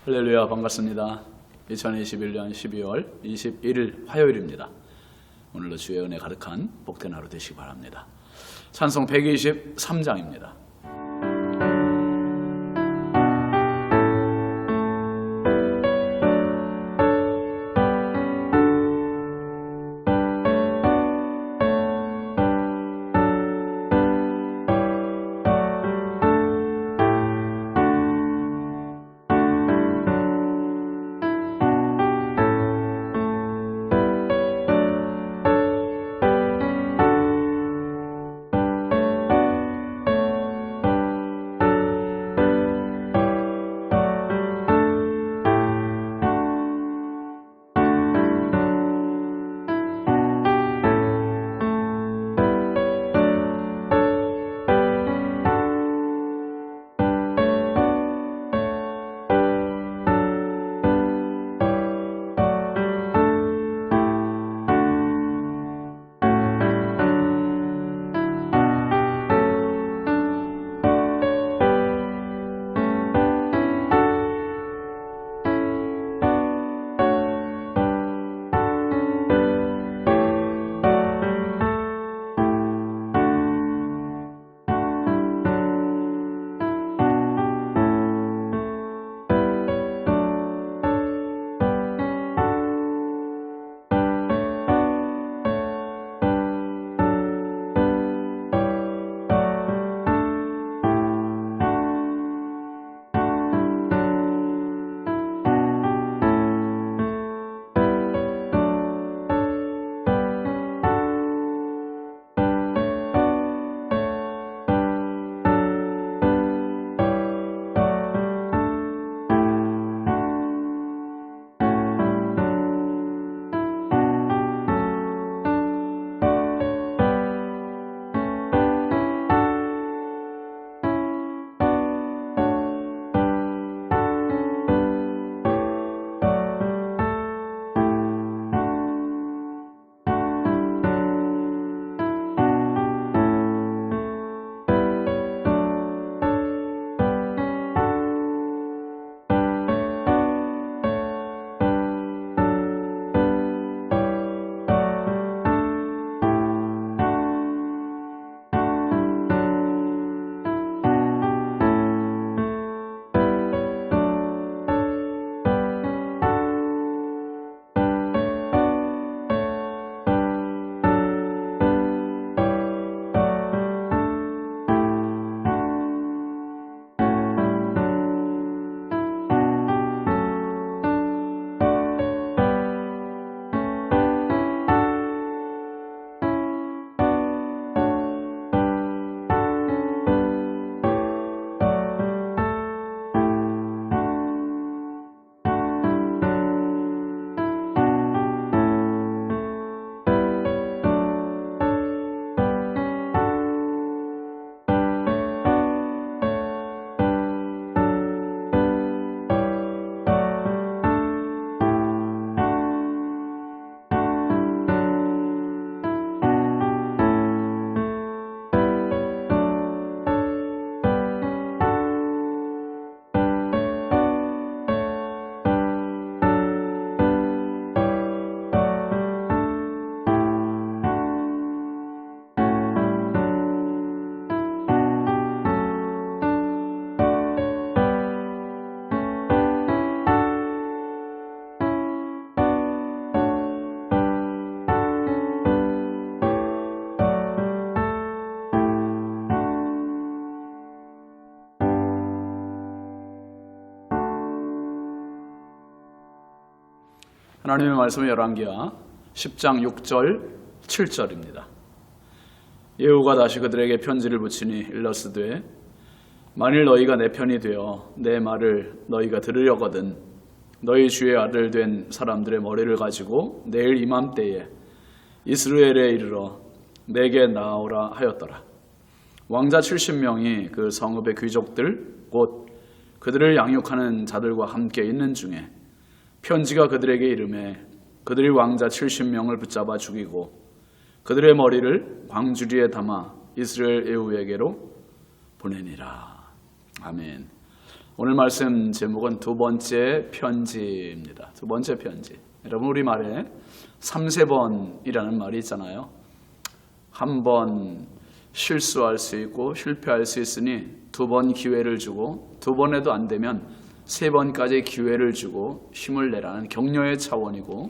할렐루야, 반갑습니다. 2021년 12월 21일 화요일입니다. 오늘도 주의 은혜 가득한 복된 하루 되시기 바랍니다. 찬송 123장입니다. 하나님의 말씀은 열왕기하 10장 6절 7절입니다. 예후가 다시 그들에게 편지를 붙이니 일러스되 만일 너희가 내 편이 되어 내 말을 너희가 들으려거든 너희 주의 아들 된 사람들의 머리를 가지고 내일 이맘때에 이스라엘에 이르러 내게 나오라 하였더라. 왕자 70명이 그 성읍의 귀족들 곧 그들을 양육하는 자들과 함께 있는 중에 편지가 그들에게 이르매 그들이 왕자 70명을 붙잡아 죽이고 그들의 머리를 광주리에 담아 이스라엘 예후에게로 보내니라. 아멘. 오늘 말씀 제목은 두 번째 편지입니다. 두 번째 편지. 여러분, 우리말에 3세번이라는 말이 있잖아요. 한 번 실수할 수 있고 실패할 수 있으니 두 번 기회를 주고, 두 번에도 안 되면 세 번까지 기회를 주고 힘을 내라는 격려의 차원이고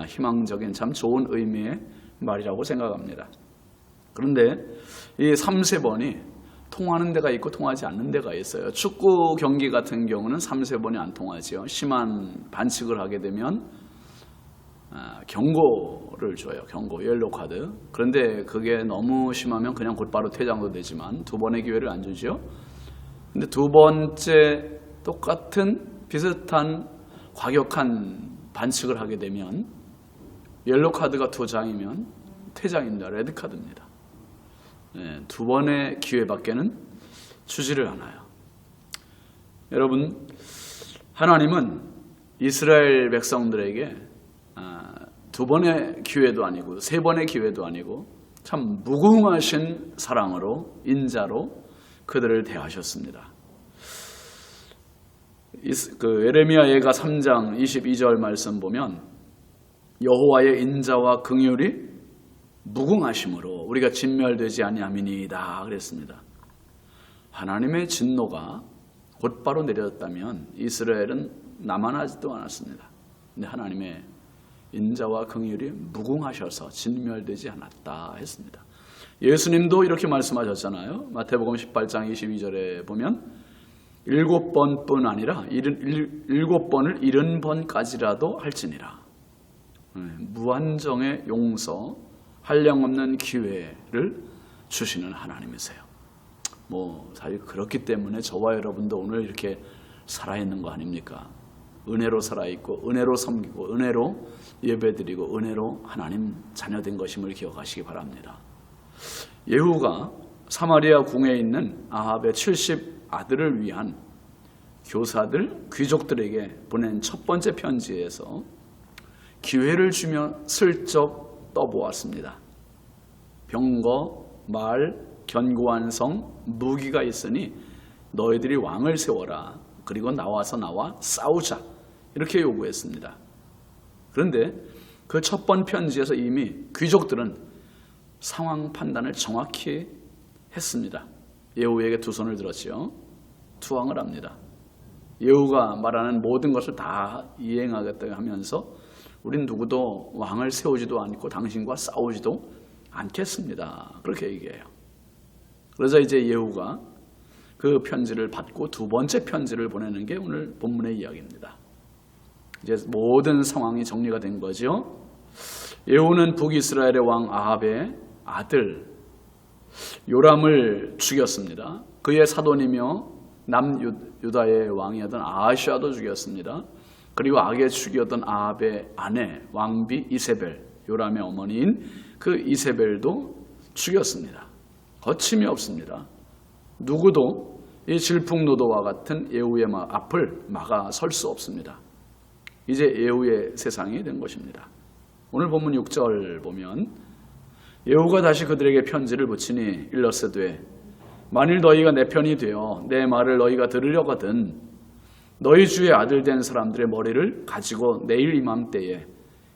희망적인 참 좋은 의미의 말이라고 생각합니다. 그런데 이 3세번이 통하는 데가 있고 통하지 않는 데가 있어요. 축구 경기 같은 경우는 3세번이 안 통하죠. 심한 반칙을 하게 되면 경고를 줘요. 경고, 옐로 카드. 그런데 그게 너무 심하면 그냥 곧바로 퇴장도 되지만 두 번의 기회를 안 주죠. 근데 두 번째 똑같은 비슷한 과격한 반칙을 하게 되면 옐로 카드가 2장이면 퇴장입니다. 레드 카드입니다. 두 번의 기회밖에는 주지를 않아요. 여러분, 하나님은 이스라엘 백성들에게 두 번의 기회도 아니고 세 번의 기회도 아니고 참 무궁하신 사랑으로, 인자로 그들을 대하셨습니다. 예레미야 예가 3장 22절 말씀 보면 여호와의 인자와 긍휼이 무궁하심으로 우리가 진멸되지 아니함이니이다 그랬습니다. 하나님의 진노가 곧바로 내려졌다면 이스라엘은 남아나지도 않았습니다. 근데 하나님의 인자와 긍휼이 무궁하셔서 진멸되지 않았다 했습니다. 예수님도 이렇게 말씀하셨잖아요. 마태복음 18장 22절에 보면 7번뿐 아니라 7번을 70번까지라도 할지니라. 무한정의 용서, 한량없는 기회를 주시는 하나님이세요. 사실 그렇기 때문에 저와 여러분도 오늘 이렇게 살아있는 거 아닙니까? 은혜로 살아있고 은혜로 섬기고 은혜로 예배드리고 은혜로 하나님 자녀된 것임을 기억하시기 바랍니다. 예후가 사마리아 궁에 있는 아합의 70 아들을 위한 교사들, 귀족들에게 보낸 첫 번째 편지에서 기회를 주며 슬쩍 떠보았습니다. 병거, 말, 견고한 성, 무기가 있으니 너희들이 왕을 세워라. 그리고 나와 싸우자. 이렇게 요구했습니다. 그런데 그 첫 번 편지에서 이미 귀족들은 상황 판단을 정확히 했습니다. 예후에게 두 손을 들었지요. 투항을 합니다. 예후가 말하는 모든 것을 다 이행하겠다고 하면서 우린 누구도 왕을 세우지도 않고 당신과 싸우지도 않겠습니다. 그렇게 얘기해요. 그러자 이제 예후가 그 편지를 받고 두 번째 편지를 보내는 게 오늘 본문의 이야기입니다. 이제 모든 상황이 정리가 된 거죠. 예후는 북이스라엘의 왕 아합의 아들 요람을 죽였습니다. 그의 사돈이며 남유다의 왕이었던 아하시아도 죽였습니다. 그리고 악에 죽였던 아합의 아내 왕비 이세벨, 요람의 어머니인 그 이세벨도 죽였습니다. 거침이 없습니다. 누구도 이 질풍노도와 같은 예후의 앞을 막아설 수 없습니다. 이제 예후의 세상이 된 것입니다. 오늘 본문 6절 보면 예후가 다시 그들에게 편지를 붙이니 일러스되 만일 너희가 내 편이 되어 내 말을 너희가 들으려거든 너희 주의 아들 된 사람들의 머리를 가지고 내일 이맘때에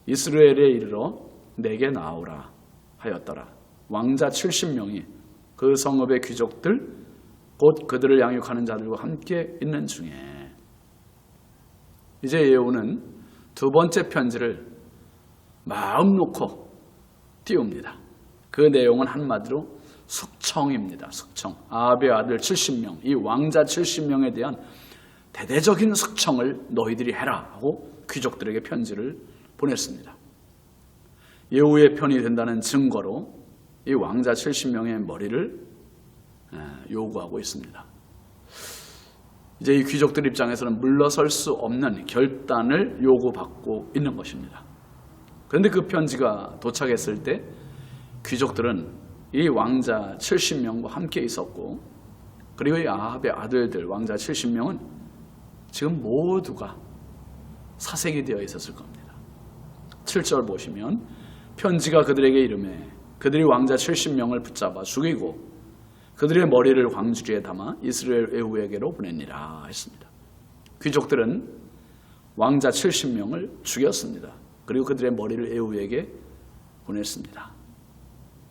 이스라엘에 이르러 내게 나오라 하였더라. 왕자 70명이 그 성읍의 귀족들 곧 그들을 양육하는 자들과 함께 있는 중에 이제 예후는 두 번째 편지를 마음 놓고 띄웁니다. 그 내용은 한마디로 숙청입니다. 숙청. 아합의 아들 70명, 이 왕자 70명에 대한 대대적인 숙청을 너희들이 해라 하고 귀족들에게 편지를 보냈습니다. 예후의 편이 된다는 증거로 이 왕자 70명의 머리를 요구하고 있습니다. 이제 이 귀족들 입장에서는 물러설 수 없는 결단을 요구받고 있는 것입니다. 그런데 그 편지가 도착했을 때 귀족들은 이 왕자 70명과 함께 있었고 그리고 이 아합의 아들들 왕자 70명은 지금 모두가 사색이 되어 있었을 겁니다. 7절 보시면 편지가 그들에게 이르매 그들이 왕자 70명을 붙잡아 죽이고 그들의 머리를 광주리에 담아 이스라엘 예후에게로 보내니라 했습니다. 귀족들은 왕자 70명을 죽였습니다. 그리고 그들의 머리를 예후에게 보냈습니다.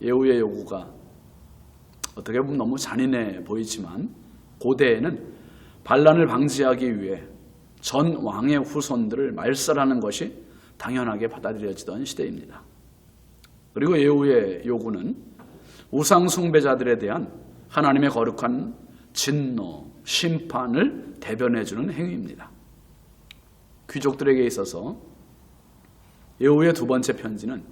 예후의 요구가 어떻게 보면 너무 잔인해 보이지만 고대에는 반란을 방지하기 위해 전 왕의 후손들을 말살하는 것이 당연하게 받아들여지던 시대입니다. 그리고 예후의 요구는 우상 숭배자들에 대한 하나님의 거룩한 진노, 심판을 대변해주는 행위입니다. 귀족들에게 있어서 예후의 두 번째 편지는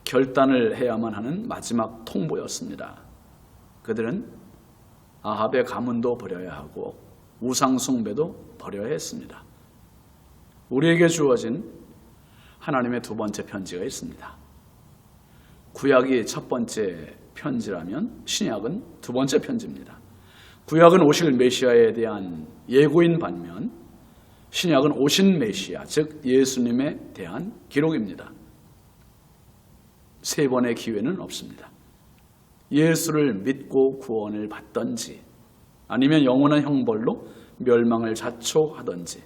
결단을 해야만 하는 마지막 통보였습니다. 그들은 아합의 가문도 버려야 하고 우상 숭배도 버려야 했습니다. 우리에게 주어진 하나님의 두 번째 편지가 있습니다. 구약이 첫 번째 편지라면 신약은 두 번째 편지입니다. 구약은 오실 메시아에 대한 예고인 반면 신약은 오신 메시아, 즉 예수님에 대한 기록입니다. 세 번의 기회는 없습니다. 예수를 믿고 구원을 받든지 아니면 영원한 형벌로 멸망을 자초하든지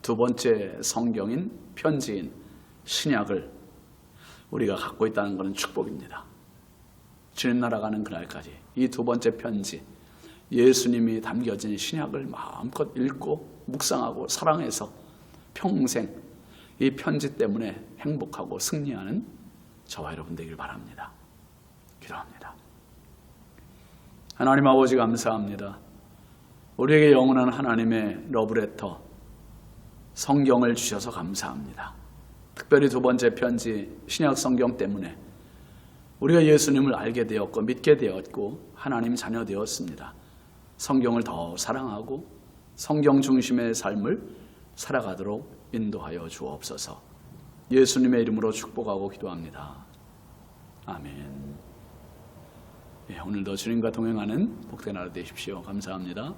두 번째 성경인 편지인 신약을 우리가 갖고 있다는 것은 축복입니다. 주님 나라가는 그날까지 이 두 번째 편지 예수님이 담겨진 신약을 마음껏 읽고 묵상하고 사랑해서 평생 이 편지 때문에 행복하고 승리하는 저와 여러분 되길 바랍니다. 기도합니다. 하나님 아버지 감사합니다. 우리에게 영원한 하나님의 러브레터 성경을 주셔서 감사합니다. 특별히 두 번째 편지 신약 성경 때문에 우리가 예수님을 알게 되었고 믿게 되었고 하나님 자녀 되었습니다. 성경을 더 사랑하고 성경 중심의 삶을 살아가도록 인도하여 주옵소서. 예수님의 이름으로 축복하고 기도합니다. 아멘. 오늘도 주님과 동행하는 복된 하루 되십시오. 감사합니다.